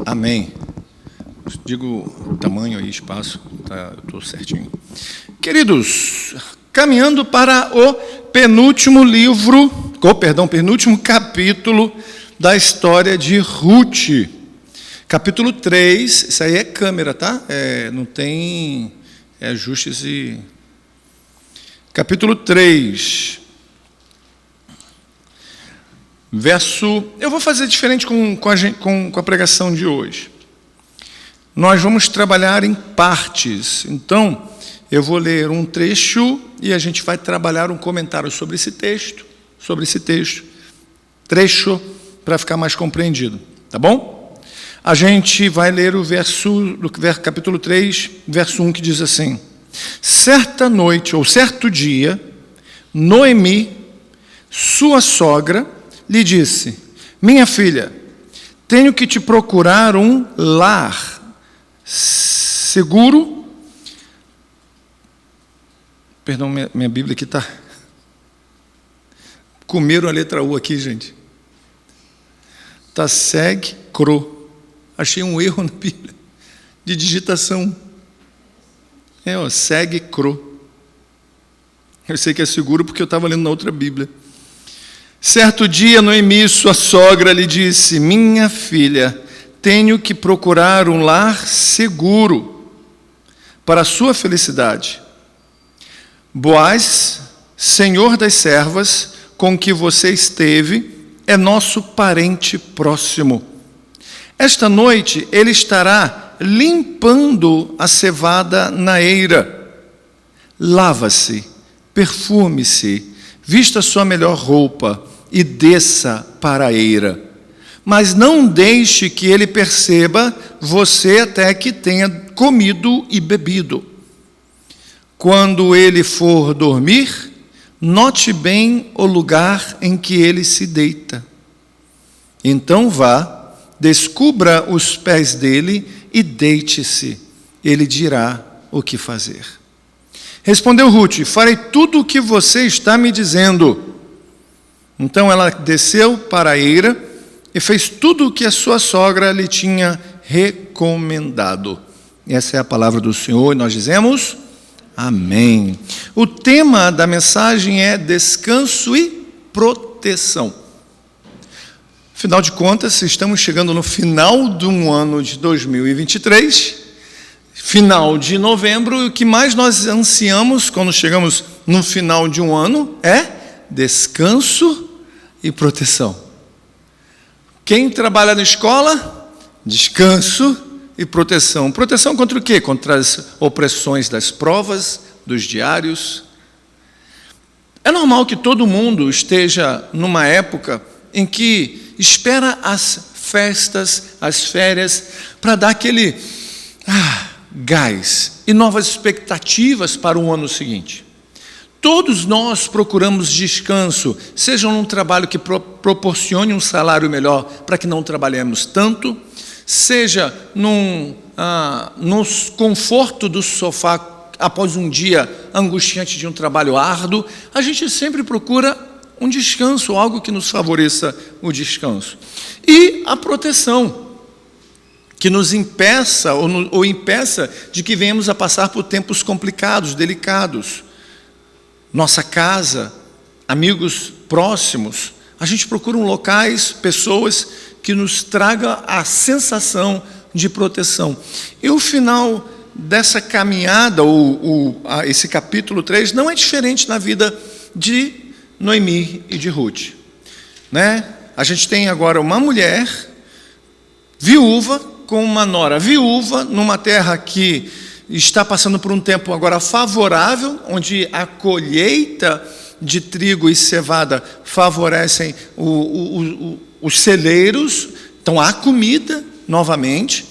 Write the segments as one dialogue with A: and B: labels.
A: Amém. Digo tamanho aí, espaço, tá, eu estou certinho. Queridos, caminhando para o penúltimo capítulo da história de Ruth. Capítulo 3, isso aí é câmera, tá? Não tem ajustes e... Capítulo 3, eu vou fazer diferente com a pregação de hoje. Nós vamos trabalhar em partes. Então, eu vou ler um trecho e a gente vai trabalhar um comentário sobre esse trecho, para ficar mais compreendido, tá bom? A gente vai ler o capítulo 3, verso 1, que diz assim: certa noite, ou certo dia, Noemi, sua sogra, lhe disse: minha filha, tenho que te procurar um lar seguro. Perdão, minha Bíblia aqui está... Comeram a letra U aqui, gente. Está seg-cro. Achei um erro na Bíblia de digitação. Seg-cro. Eu sei que é seguro porque eu estava lendo na outra Bíblia. Certo dia, Noemi, sua sogra, lhe disse: minha filha, tenho que procurar um lar seguro para a sua felicidade. Boaz, senhor das servas, com que você esteve, é nosso parente próximo. Esta noite ele estará limpando a cevada na eira. Lava-se, perfume-se, vista sua melhor roupa e desça para a eira. Mas não deixe que ele perceba você até que tenha comido e bebido. Quando ele for dormir, note bem o lugar em que ele se deita. Então vá, descubra os pés dele e deite-se. Ele dirá o que fazer. Respondeu Ruth: farei tudo o que você está me dizendo. Então ela desceu para a eira e fez tudo o que a sua sogra lhe tinha recomendado. Essa é a palavra do Senhor, e nós dizemos amém. O tema da mensagem é descanso e proteção. Afinal de contas, estamos chegando no final de um ano de 2023, final de novembro, e o que mais nós ansiamos quando chegamos no final de um ano é descanso e proteção. Quem trabalha na escola, descanso e proteção. Proteção contra o quê? Contra as opressões das provas, dos diários. É normal que todo mundo esteja numa época em que espera as festas, as férias, para dar aquele gás e novas expectativas para o ano seguinte. Todos nós procuramos descanso, seja num trabalho que proporcione um salário melhor para que não trabalhemos tanto, seja no conforto do sofá após um dia angustiante de um trabalho árduo. A gente sempre procura um descanso, algo que nos favoreça o descanso. E a proteção, que nos impeça ou impeça de que venhamos a passar por tempos complicados, delicados. Nossa casa, amigos próximos, a gente procura locais, pessoas que nos traga a sensação de proteção. E o final dessa caminhada, esse capítulo 3, não é diferente na vida de Noemi e de Ruth, né? A gente tem agora uma mulher viúva com uma nora viúva, numa terra que está passando por um tempo agora favorável, onde a colheita de trigo e cevada favorecem os celeiros, então há comida novamente.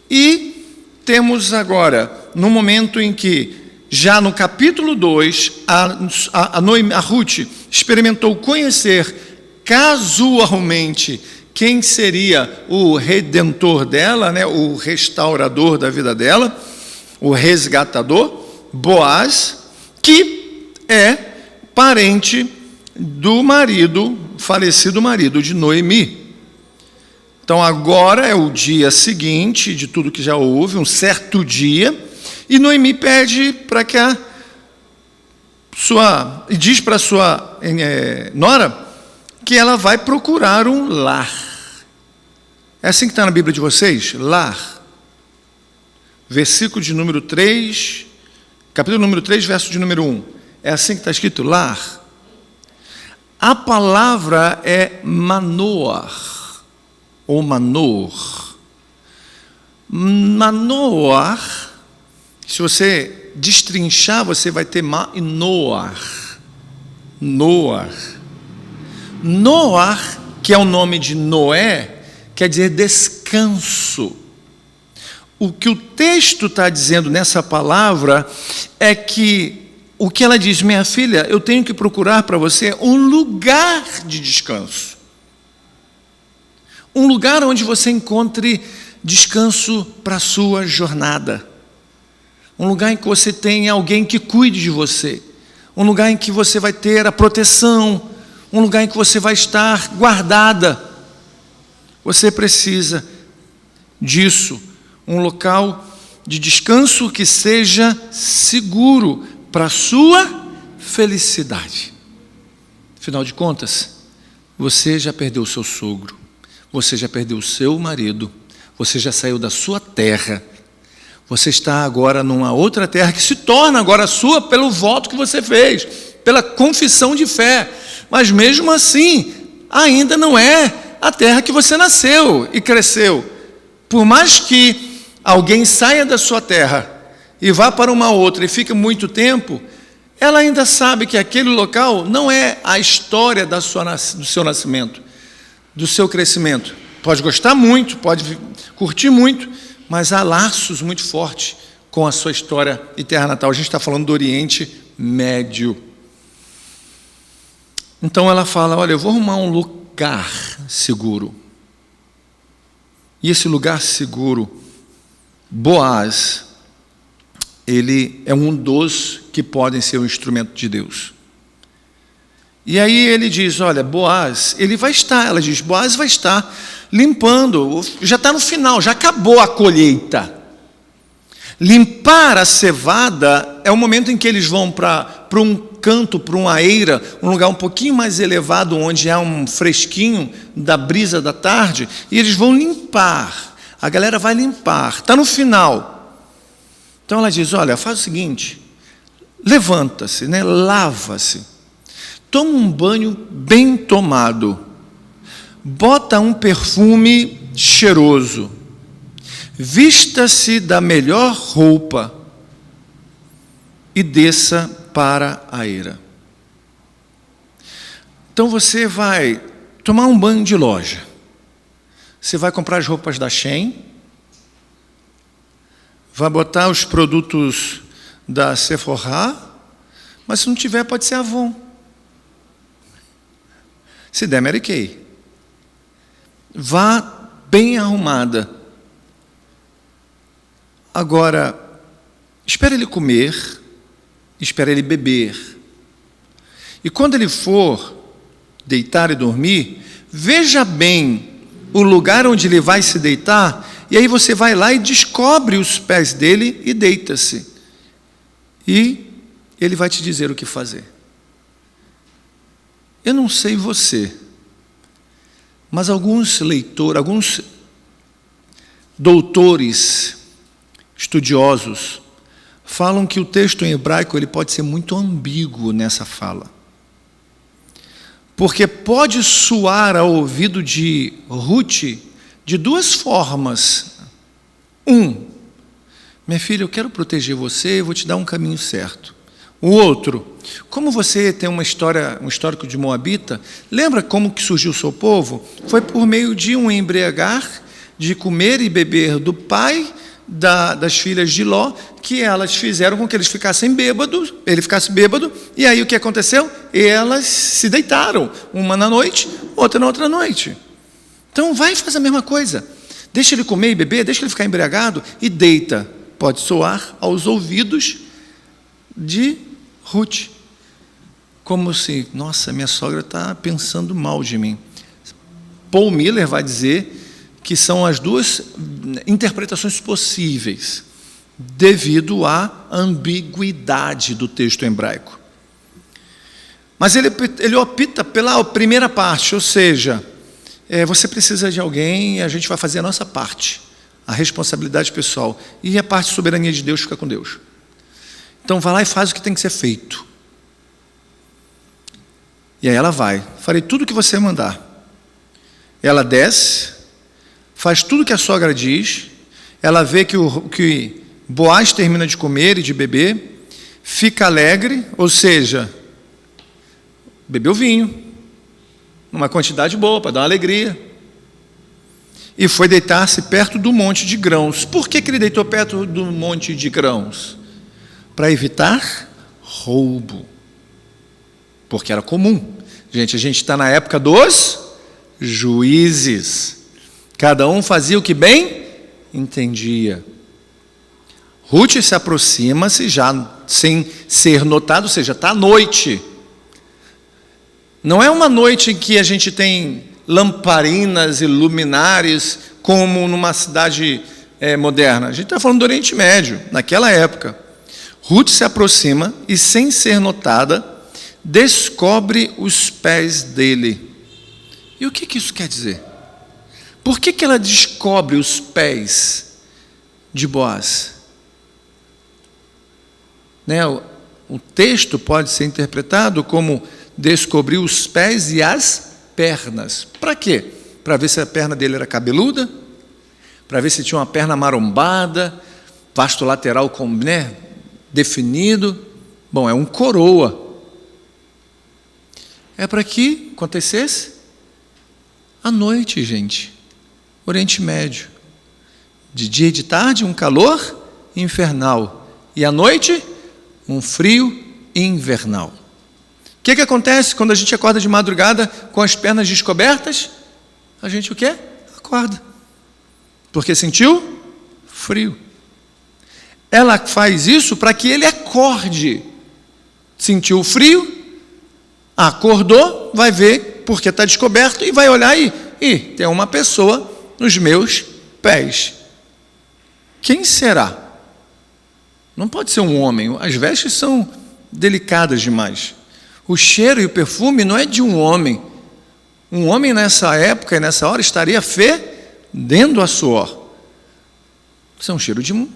A: E temos agora, no momento em que, já no capítulo 2, a Ruth experimentou conhecer casualmente quem seria o redentor dela, né, o restaurador da vida dela, o resgatador, Boaz, que é parente do falecido marido de Noemi. Então agora é o dia seguinte de tudo que já houve, um certo dia, e Noemi pede para que e diz para a sua nora que ela vai procurar um lar. É assim que está na Bíblia de vocês? Lar. Versículo de número 3, capítulo número 3, verso de número 1. É assim que está escrito, lar. A palavra é manoar, ou manor. Manoar, se você destrinchar, você vai ter e noar. Noar. Noar, que é o nome de Noé, quer dizer descanso. O que o texto está dizendo nessa palavra é que o que ela diz, minha filha, eu tenho que procurar para você um lugar de descanso. Um lugar onde você encontre descanso para a sua jornada. Um lugar em que você tenha alguém que cuide de você. Um lugar em que você vai ter a proteção. Um lugar em que você vai estar guardada. Você precisa disso. Um local de descanso que seja seguro para a sua felicidade. Afinal de contas, você já perdeu o seu sogro, você já perdeu o seu marido, você já saiu da sua terra, você está agora numa outra terra que se torna agora sua pelo voto que você fez, pela confissão de fé, mas mesmo assim, ainda não é a terra que você nasceu e cresceu. Por mais que alguém saia da sua terra e vá para uma outra e fica muito tempo, ela ainda sabe que aquele local não é a história do seu nascimento, do seu crescimento. Pode gostar muito, pode curtir muito, mas há laços muito fortes com a sua história e terra natal. A gente está falando do Oriente Médio. Então ela fala, olha, eu vou arrumar um lugar seguro. E esse lugar seguro, Boaz, ele é um dos que podem ser um instrumento de Deus. E aí ele diz, olha, Boaz, ele vai estar, ela diz, Boaz vai estar limpando, já está no final, já acabou a colheita. Limpar a cevada é o momento em que eles vão para um canto, para uma eira, um lugar um pouquinho mais elevado, onde há um fresquinho da brisa da tarde, e eles vão limpar, a galera vai limpar, está no final. Então ela diz, olha, faz o seguinte, levanta-se, lava-se, toma um banho bem tomado, bota um perfume cheiroso, vista-se da melhor roupa e desça para a eira. Então você vai tomar um banho de loja, você vai comprar as roupas da Shein, vai botar os produtos da Sephora, mas se não tiver, pode ser Avon. Se der, Mary Kay. Vá bem arrumada. Agora, espere ele comer, espere ele beber. E quando ele for deitar e dormir, veja bem o lugar onde ele vai se deitar, e aí você vai lá e descobre os pés dele e deita-se. E ele vai te dizer o que fazer. Eu não sei você, mas alguns leitores, alguns doutores estudiosos falam que o texto em hebraico ele pode ser muito ambíguo nessa fala. Porque pode soar ao ouvido de Ruth de duas formas. Minha filha, eu quero proteger você, eu vou te dar um caminho certo. O outro, como você tem um histórico de Moabita, lembra como que surgiu o seu povo? Foi por meio de um embriagar, de comer e beber do pai das filhas de Ló, que elas fizeram com que eles ficassem bêbados, ele ficasse bêbado, e aí o que aconteceu? Elas se deitaram, uma na noite, outra na outra noite. Então vai e faz a mesma coisa. Deixa ele comer e beber, deixa ele ficar embriagado e deita. Pode soar aos ouvidos de Ruth. Como se, nossa, minha sogra está pensando mal de mim. Paul Miller vai dizer que são as duas interpretações possíveis, devido à ambiguidade do texto hebraico. Mas ele opta pela primeira parte, ou seja, você precisa de alguém e a gente vai fazer a nossa parte, a responsabilidade pessoal, e a parte de soberania de Deus fica com Deus. Então vai lá e faz o que tem que ser feito. E aí ela vai, farei tudo o que você mandar. Ela desce, faz tudo o que a sogra diz, ela vê que Boaz termina de comer e de beber, fica alegre, ou seja, bebeu vinho, numa quantidade boa, para dar uma alegria, e foi deitar-se perto do monte de grãos. Por que ele deitou perto do monte de grãos? Para evitar roubo, porque era comum. Gente, a gente está na época dos juízes, cada um fazia o que bem entendia. Ruth se aproxima-se já sem ser notado, ou seja, está à noite. Não é uma noite em que a gente tem lamparinas e luminares como numa cidade moderna. A gente está falando do Oriente Médio, naquela época. Ruth se aproxima e, sem ser notada, descobre os pés dele. E o que isso quer dizer? Por que ela descobre os pés de Boaz? O texto pode ser interpretado como descobrir os pés e as pernas. Para quê? Para ver se a perna dele era cabeluda, para ver se tinha uma perna marombada, vasto lateral definido. Bom, é um coroa. É para que acontecesse à noite, gente. Oriente Médio. De dia e de tarde, um calor infernal. E à noite, um frio invernal. O que acontece quando a gente acorda de madrugada com as pernas descobertas? A gente o quê? Acorda. Porque sentiu frio. Ela faz isso para que ele acorde. Sentiu frio, acordou, vai ver porque está descoberto e vai olhar e tem uma pessoa nos meus pés. Quem será? Não pode ser um homem, as vestes são delicadas demais. O cheiro e o perfume não é de um homem. Um homem nessa época e nessa hora estaria fedendo a suor. Isso é um cheiro de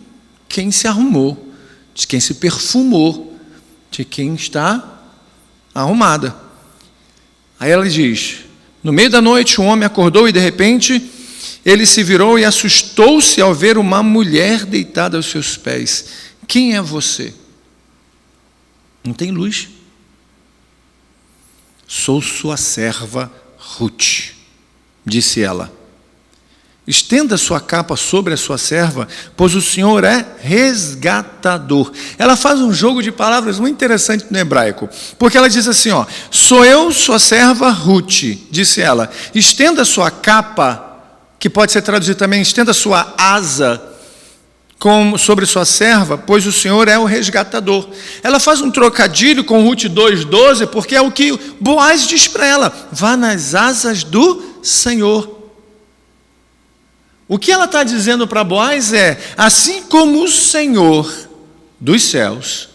A: quem se arrumou, de quem se perfumou, de quem está arrumada. Aí ela diz: no meio da noite um homem acordou e de repente ele se virou e assustou-se ao ver uma mulher deitada aos seus pés. Quem é você? Não tem luz. Sou sua serva Ruth, disse ela. Estenda sua capa sobre a sua serva, pois o Senhor é resgatador. Ela faz um jogo de palavras muito interessante no hebraico, porque ela diz assim, sou eu sua serva Ruth, disse ela. Estenda sua capa, que pode ser traduzido também, estenda sua asa sobre sua serva, pois o Senhor é o resgatador. Ela faz um trocadilho com Ruth 2,12, porque é o que Boaz diz para ela: vá nas asas do Senhor. O que ela está dizendo para Boaz é: assim como o Senhor dos céus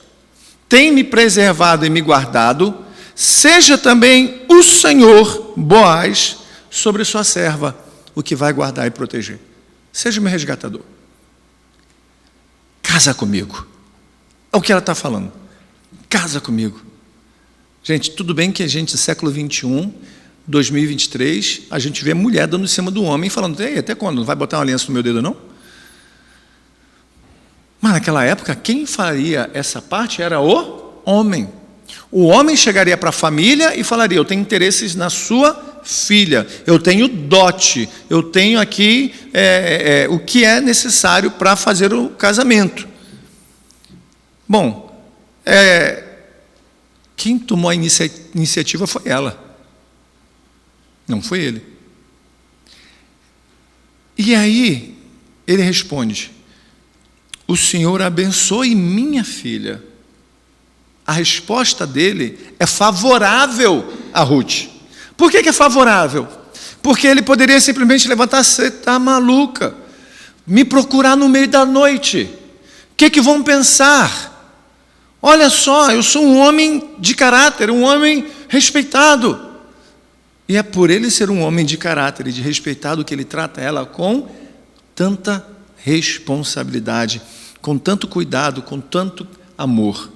A: tem me preservado e me guardado, seja também o Senhor, Boaz, sobre sua serva, o que vai guardar e proteger. Seja meu resgatador. Casa comigo. É o que ela está falando. Casa comigo. Gente, tudo bem que a gente, século 21, 2023, a gente vê mulher dando em cima do homem, falando: ei, até quando? Não vai botar uma aliança no meu dedo, não? Mas naquela época, quem faria essa parte era o homem. O homem chegaria para a família e falaria: eu tenho interesses na sua filha, eu tenho dote, eu tenho aqui o que é necessário para fazer o casamento. Bom, quem tomou a iniciativa foi ela, não foi ele. E aí ele responde: o Senhor abençoe minha filha. A resposta dele é favorável a Ruth. Por que é favorável? Porque ele poderia simplesmente levantar: você está maluca? Me procurar no meio da noite. O que vão pensar? Olha só, eu sou um homem de caráter, um homem respeitado. E é por ele ser um homem de caráter e de respeitado que ele trata ela com tanta responsabilidade, com tanto cuidado, com tanto amor.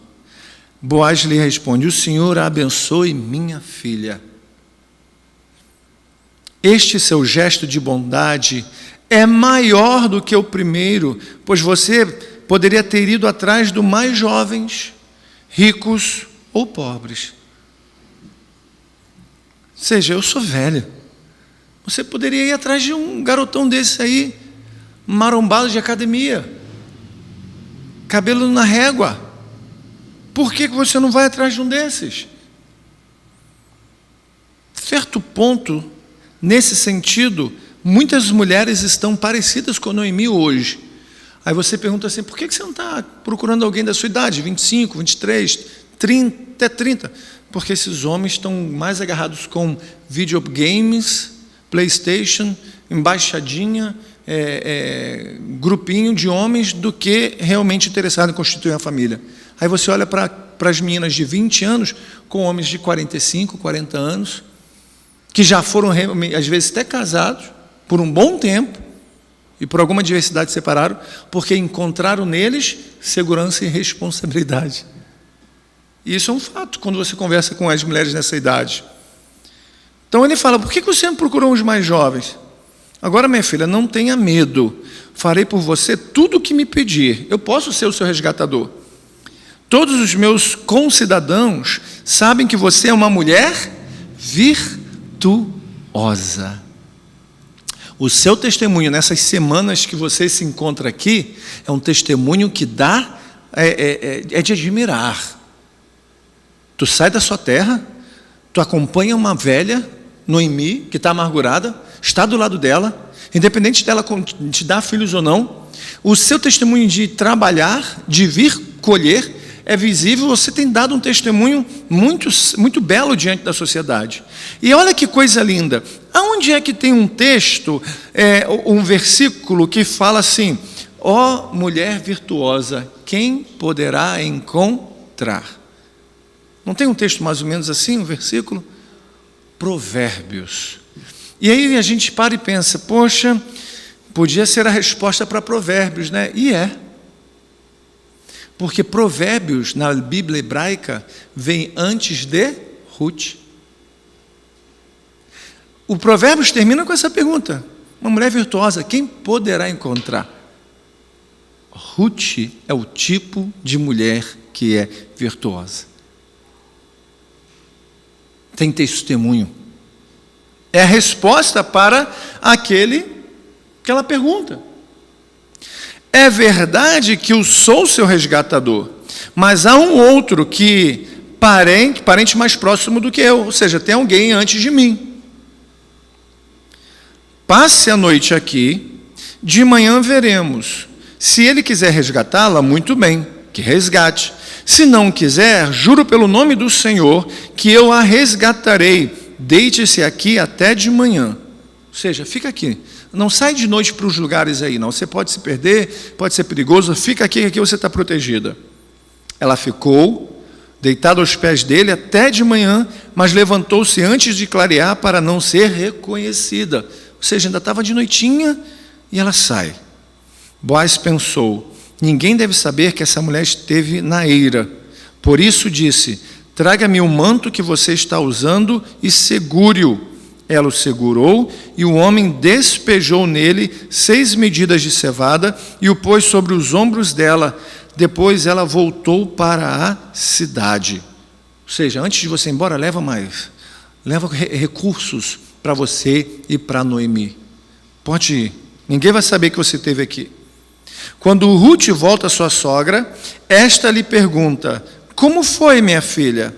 A: Boaz lhe responde: o Senhor a abençoe, minha filha. Este seu gesto de bondade é maior do que o primeiro, pois você poderia ter ido atrás dos mais jovens, ricos ou pobres. Ou seja, eu sou velho. Você poderia ir atrás de um garotão desse aí, marombado de academia, cabelo na régua. Por que você não vai atrás de um desses? Certo ponto, nesse sentido, muitas mulheres estão parecidas com Noemi hoje. Aí você pergunta assim: por que você não está procurando alguém da sua idade, 25, 23, 30, até 30? Porque esses homens estão mais agarrados com videogames, PlayStation, embaixadinha, grupinho de homens, do que realmente interessado em constituir uma família. Aí você olha para as meninas de 20 anos com homens de 45, 40 anos, que já foram, às vezes, até casados por um bom tempo, e por alguma diversidade se separaram, porque encontraram neles segurança e responsabilidade. E isso é um fato quando você conversa com as mulheres nessa idade. Então ele fala: por que você não procurou os mais jovens? Agora, minha filha, não tenha medo. Farei por você tudo o que me pedir. Eu posso ser o seu resgatador. Todos os meus concidadãos sabem que você é uma mulher virtuosa. O seu testemunho nessas semanas que você se encontra aqui é um testemunho que dá, é de admirar. Tu sai da sua terra, tu acompanha uma velha, Noemi, que está amargurada, está do lado dela, independente dela te dar filhos ou não. O seu testemunho de trabalhar, de vir colher, é visível. Você tem dado um testemunho muito, muito belo diante da sociedade. E olha que coisa linda. Aonde é que tem um texto, um versículo que fala assim: ó mulher virtuosa, quem poderá encontrar? Não tem um texto mais ou menos assim, um versículo? Provérbios. E aí a gente para e pensa: poxa, podia ser a resposta para Provérbios, né? E é. Porque Provérbios, na Bíblia hebraica, vem antes de Ruth. O Provérbios termina com essa pergunta: uma mulher virtuosa, quem poderá encontrar? Ruth é o tipo de mulher que é virtuosa. Tem testemunho. É a resposta para aquela pergunta. É verdade que eu sou seu resgatador, mas há um outro que, parente mais próximo do que eu, ou seja, tem alguém antes de mim. Passe a noite aqui, de manhã veremos. Se ele quiser resgatá-la, muito bem, que resgate. Se não quiser, juro pelo nome do Senhor que eu a resgatarei. Deite-se aqui até de manhã. Ou seja, fica aqui. Não sai de noite para os lugares aí, não. Você pode se perder, pode ser perigoso. Fica aqui, que aqui você está protegida. Ela ficou deitada aos pés dele até de manhã, mas levantou-se antes de clarear para não ser reconhecida. Ou seja, ainda estava de noitinha e ela sai. Boaz pensou: ninguém deve saber que essa mulher esteve na eira. Por isso disse: traga-me o manto que você está usando e segure-o. Ela o segurou e o homem despejou nele 6 medidas de cevada e o pôs sobre os ombros dela. Depois ela voltou para a cidade. Ou seja, antes de você ir embora, leva recursos para você e para Noemi. Pode ir. Ninguém vai saber que você esteve aqui. Quando Ruth volta à sua sogra, esta lhe pergunta: como foi, minha filha?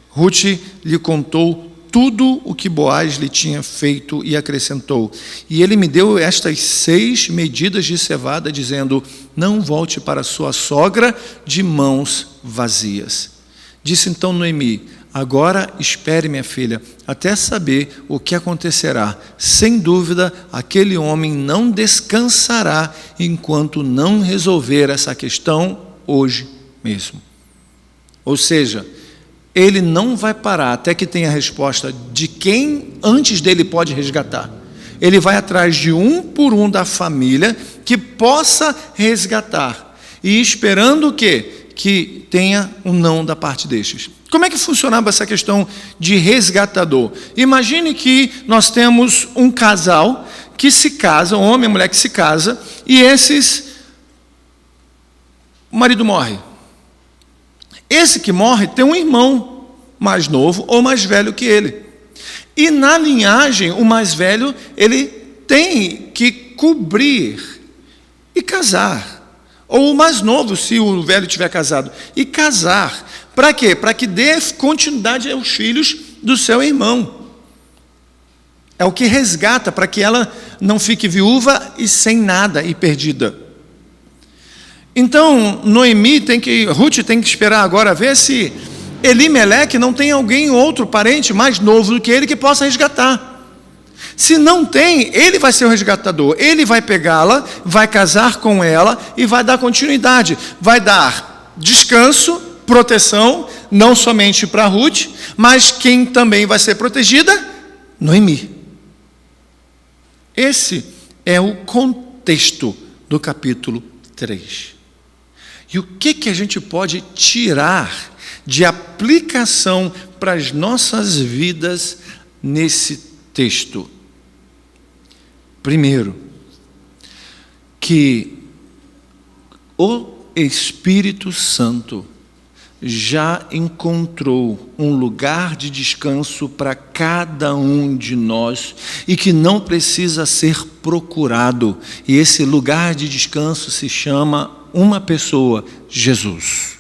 A: Ruth lhe contou tudo o que Boaz lhe tinha feito e acrescentou: e ele me deu estas 6 medidas de cevada, dizendo: não volte para sua sogra de mãos vazias. Disse então Noemi: Agora espere, minha filha, até saber o que acontecerá. Sem dúvida, aquele homem não descansará enquanto não resolver essa questão hoje mesmo. Ou seja, ele não vai parar até que tenha a resposta de quem antes dele pode resgatar. Ele vai atrás de um por um da família que possa resgatar. E esperando o quê? Que tenha um não da parte destes. Como é que funcionava essa questão de resgatador? Imagine que nós temos um casal que se casa, um homem e mulher que se casa, e o marido morre. Esse que morre tem um irmão mais novo ou mais velho que ele. E na linhagem, o mais velho, ele tem que cobrir e casar. Ou o mais novo, se o velho tiver casado, e casar. Para quê? Para que dê continuidade aos filhos do seu irmão. É o que resgata, para que ela não fique viúva e sem nada e perdida. Então, Ruth tem que esperar agora ver se Elimeleque não tem alguém, outro parente mais novo do que ele, que possa resgatar. Se não tem, ele vai ser o resgatador, ele vai pegá-la, vai casar com ela e vai dar continuidade, vai dar descanso, proteção, não somente para Ruth, mas quem também vai ser protegida? Noemi. Esse é o contexto do capítulo 3. E o que a gente pode tirar de aplicação para as nossas vidas nesse texto? Primeiro, que o Espírito Santo já encontrou um lugar de descanso para cada um de nós e que não precisa ser procurado. E esse lugar de descanso se chama uma pessoa: Jesus.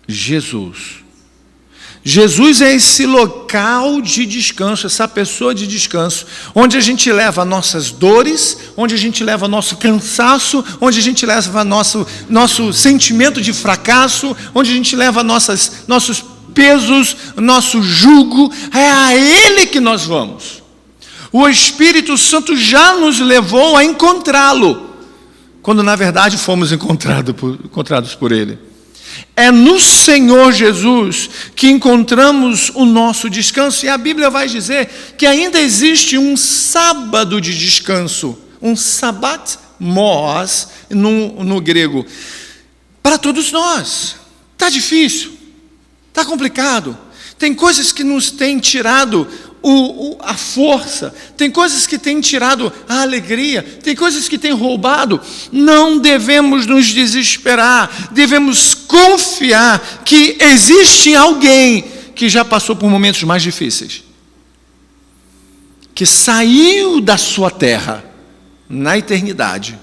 A: Jesus. Jesus é esse local de descanso, essa pessoa de descanso, onde a gente leva nossas dores, onde a gente leva nosso cansaço, onde a gente leva nosso sentimento de fracasso, onde a gente leva nossos pesos, nosso jugo. É a Ele que nós vamos. O Espírito Santo já nos levou a encontrá-lo, quando na verdade fomos encontrados por Ele. É no Senhor Jesus que encontramos o nosso descanso. E a Bíblia vai dizer que ainda existe um sábado de descanso, um sabat mos no grego, para todos nós. Está difícil, está complicado, tem coisas que nos têm tirado a força, tem coisas que têm tirado a alegria, tem coisas que têm roubado. Não devemos nos desesperar, devemos confiar que existe alguém que já passou por momentos mais difíceis, que saiu da sua terra na eternidade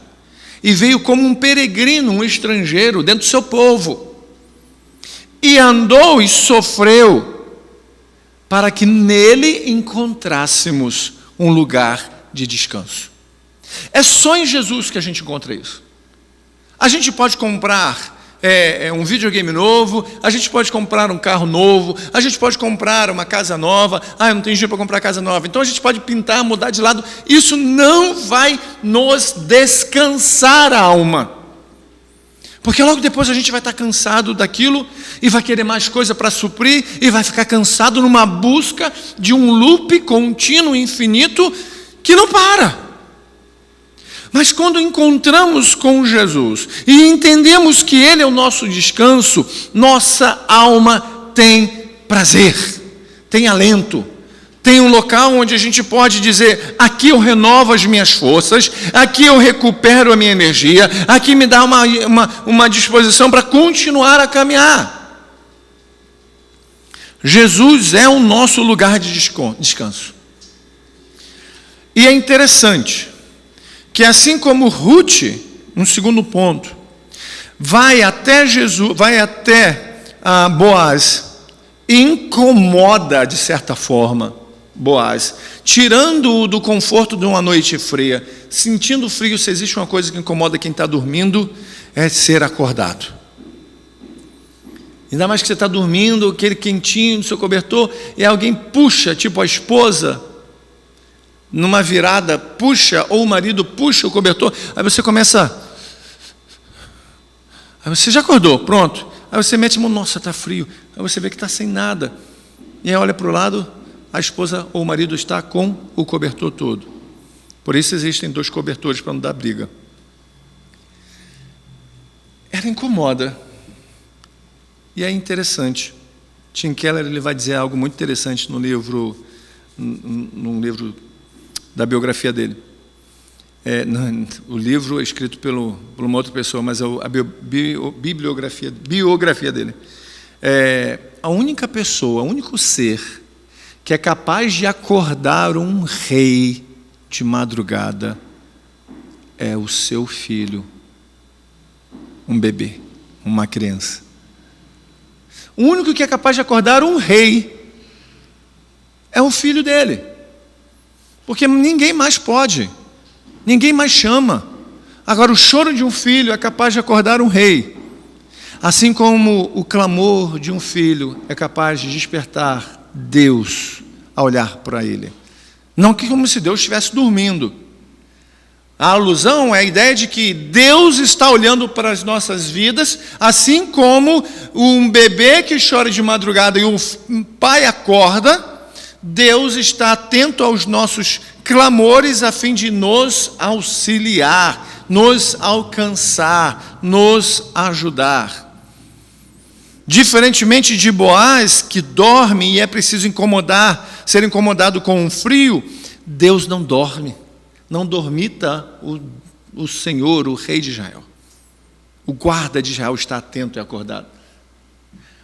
A: e veio como um peregrino, um estrangeiro dentro do seu povo, e andou e sofreu para que nele encontrássemos um lugar de descanso. É só em Jesus que a gente encontra isso. A gente pode comprar um videogame novo, a gente pode comprar um carro novo, a gente pode comprar uma casa nova. Eu não tenho dinheiro para comprar casa nova. Então a gente pode pintar, mudar de lado. Isso não vai nos descansar a alma. Porque logo depois a gente vai estar cansado daquilo e vai querer mais coisa para suprir e vai ficar cansado numa busca de um loop contínuo, infinito, que não para. Mas quando encontramos com Jesus e entendemos que Ele é o nosso descanso, nossa alma tem prazer, tem alento. Tem um local onde a gente pode dizer: aqui eu renovo as minhas forças, aqui eu recupero a minha energia, aqui me dá uma disposição para continuar a caminhar. Jesus é o nosso lugar de descanso. E é interessante que, assim como Ruth, um segundo ponto, vai até Boaz e incomoda de certa forma Boaz, tirando-o do conforto de uma noite fria. Sentindo frio, se existe uma coisa que incomoda quem está dormindo, é ser acordado. Ainda mais que você está dormindo, aquele quentinho no seu cobertor, e alguém puxa, tipo a esposa, numa virada, puxa, ou o marido puxa o cobertor, aí você começa... Aí você já acordou, pronto. Aí você mete a mão, nossa, está frio. Aí você vê que está sem nada. E aí olha para o lado, a esposa ou o marido está com o cobertor todo. Por isso existem 2 cobertores para não dar briga. Ela incomoda. E é interessante. Tim Keller ele vai dizer algo muito interessante no livro da biografia dele. O livro é escrito por uma outra pessoa, mas é a biografia dele. A única pessoa, o único ser que é capaz de acordar um rei de madrugada é o seu filho, um bebê, uma criança. O único que é capaz de acordar um rei é o filho dele, porque ninguém mais pode, ninguém mais chama. Agora, o choro de um filho é capaz de acordar um rei, assim como o clamor de um filho é capaz de despertar Deus a olhar para ele. Não que como se Deus estivesse dormindo. A alusão é a ideia de que Deus está olhando para as nossas vidas, assim como um bebê que chora de madrugada e o pai acorda, Deus está atento aos nossos clamores a fim de nos auxiliar, nos alcançar, nos ajudar. Diferentemente de Boaz, que dorme e é preciso ser incomodado com um frio, Deus não dorme. Não dormita o Senhor, o rei de Israel. O guarda de Israel está atento e acordado.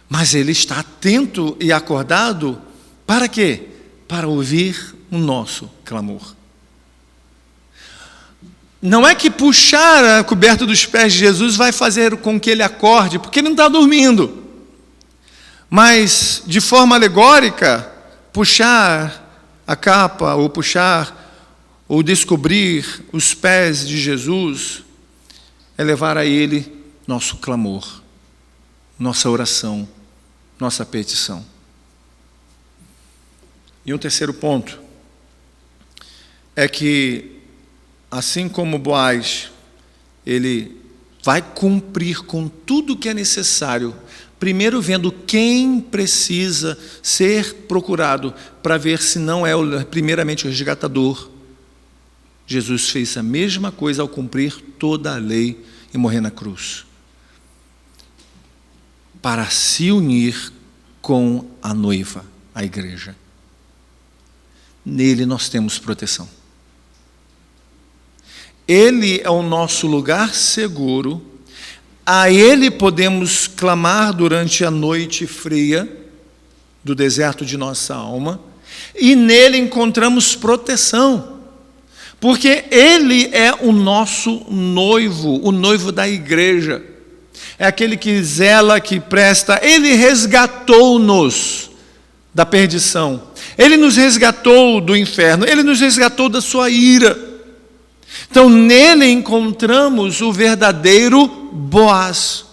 A: Mas ele está atento e acordado para quê? Para ouvir o nosso clamor. Não é que puxar a coberta dos pés de Jesus vai fazer com que ele acorde, porque ele não está dormindo. Mas, de forma alegórica, puxar a capa ou puxar ou descobrir os pés de Jesus é levar a Ele nosso clamor, nossa oração, nossa petição. E um terceiro ponto é que, assim como Boaz, ele vai cumprir com tudo o que é necessário, primeiro vendo quem precisa ser procurado, para ver se não é primeiramente o resgatador. Jesus fez a mesma coisa ao cumprir toda a lei e morrer na cruz, para se unir com a noiva, a igreja. Nele nós temos proteção. Ele é o nosso lugar seguro, a Ele podemos clamar durante a noite fria do deserto de nossa alma, e nele encontramos proteção. Porque Ele é o nosso noivo, o noivo da igreja. É aquele que zela, que presta. Ele resgatou-nos da perdição. Ele nos resgatou do inferno. Ele nos resgatou da sua ira. Então, nele encontramos o verdadeiro Boaz.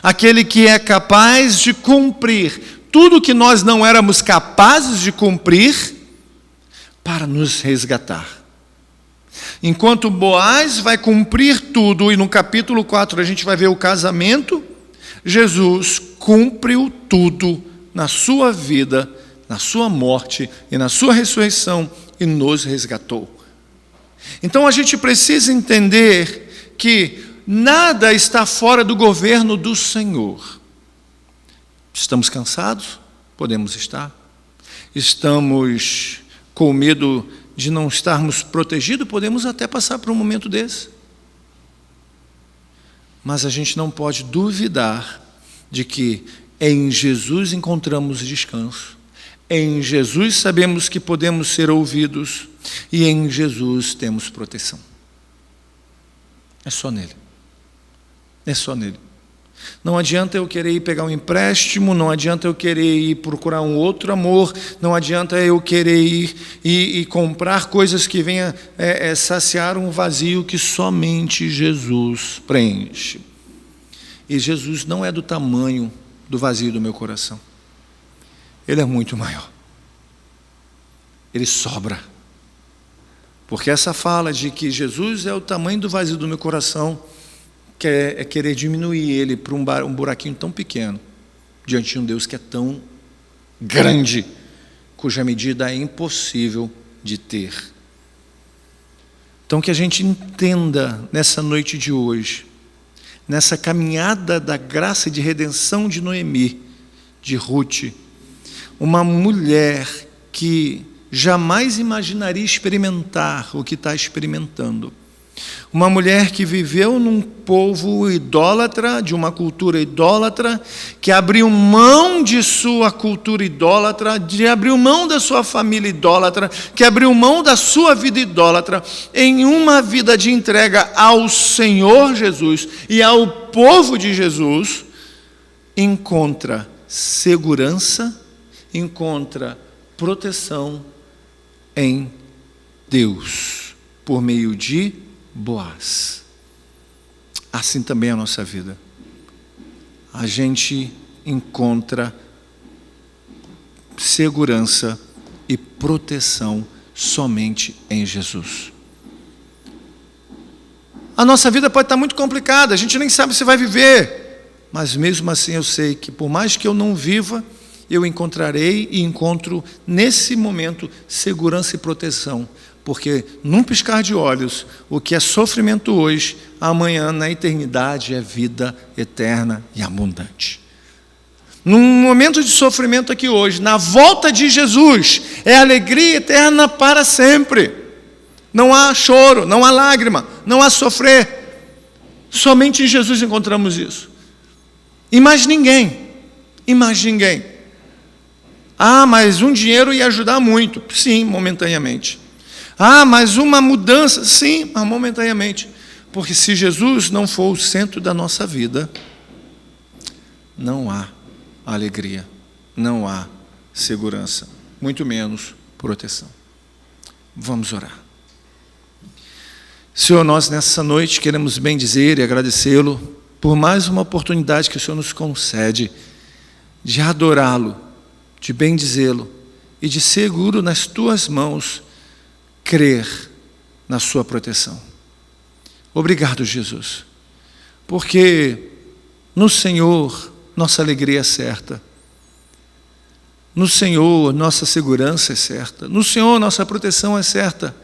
A: Aquele que é capaz de cumprir tudo que nós não éramos capazes de cumprir para nos resgatar. Enquanto Boaz vai cumprir tudo, e no capítulo 4 a gente vai ver o casamento, Jesus cumpriu tudo na sua vida, na sua morte e na sua ressurreição e nos resgatou. Então a gente precisa entender que nada está fora do governo do Senhor. Estamos cansados? Podemos estar. Estamos com medo de não estarmos protegidos? Podemos até passar por um momento desse. Mas a gente não pode duvidar de que em Jesus encontramos descanso. Em Jesus sabemos que podemos ser ouvidos. E em Jesus temos proteção. É só nele. É só nele. Não adianta eu querer ir pegar um empréstimo, não adianta eu querer ir procurar um outro amor, não adianta eu querer ir e comprar coisas que venham saciar um vazio que somente Jesus preenche. E Jesus não é do tamanho do vazio do meu coração. Ele é muito maior. Ele sobra. Porque essa fala de que Jesus é o tamanho do vazio do meu coração é querer diminuir ele para um buraquinho tão pequeno diante de um Deus que é tão grande, cuja medida é impossível de ter. Então que a gente entenda nessa noite de hoje, nessa caminhada da graça e de redenção de Noemi, de Ruth, uma mulher que jamais imaginaria experimentar o que está experimentando. Uma mulher que viveu num povo idólatra, de uma cultura idólatra, que abriu mão de sua cultura idólatra, de abriu mão da sua família idólatra, que abriu mão da sua vida idólatra, em uma vida de entrega ao Senhor Jesus e ao povo de Jesus, encontra segurança, encontra proteção em Deus, por meio de Boaz. Assim também é a nossa vida. A gente encontra segurança e proteção somente em Jesus. A nossa vida pode estar muito complicada, a gente nem sabe se vai viver, mas mesmo assim eu sei que por mais que eu não viva, eu encontrarei e encontro nesse momento segurança e proteção, porque num piscar de olhos, o que é sofrimento hoje, amanhã na eternidade é vida eterna e abundante. Num momento de sofrimento aqui hoje, na volta de Jesus, é alegria eterna para sempre. Não há choro, não há lágrima, não há sofrer. Somente em Jesus encontramos isso. E mais ninguém. E mais ninguém. Ah, mas um dinheiro ia ajudar muito. Sim, momentaneamente. Ah, mas uma mudança. Sim, mas momentaneamente. Porque se Jesus não for o centro da nossa vida, não há alegria, não há segurança, muito menos proteção. Vamos orar. Senhor, nós nessa noite queremos bendizer e agradecê-lo por mais uma oportunidade que o Senhor nos concede de adorá-lo, de bendizê-lo e de seguro nas tuas mãos crer na sua proteção. Obrigado, Jesus, porque no Senhor nossa alegria é certa, no Senhor nossa segurança é certa, no Senhor nossa proteção é certa,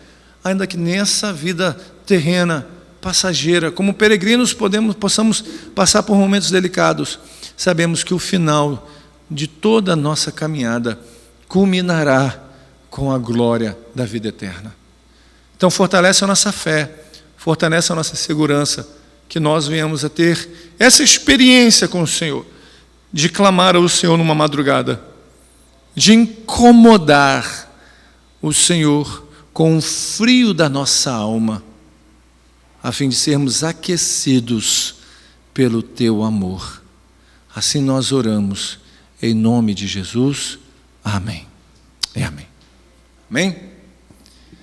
A: ainda que nessa vida terrena, passageira, como peregrinos possamos passar por momentos delicados, sabemos que o final de toda a nossa caminhada culminará com a glória da vida eterna. Então fortalece a nossa fé, fortalece a nossa segurança, que nós venhamos a ter essa experiência com o Senhor, de clamar ao Senhor numa madrugada, de incomodar o Senhor com o frio da nossa alma, a fim de sermos aquecidos pelo teu amor. Assim nós oramos, em nome de Jesus. Amém. E amém. Amém?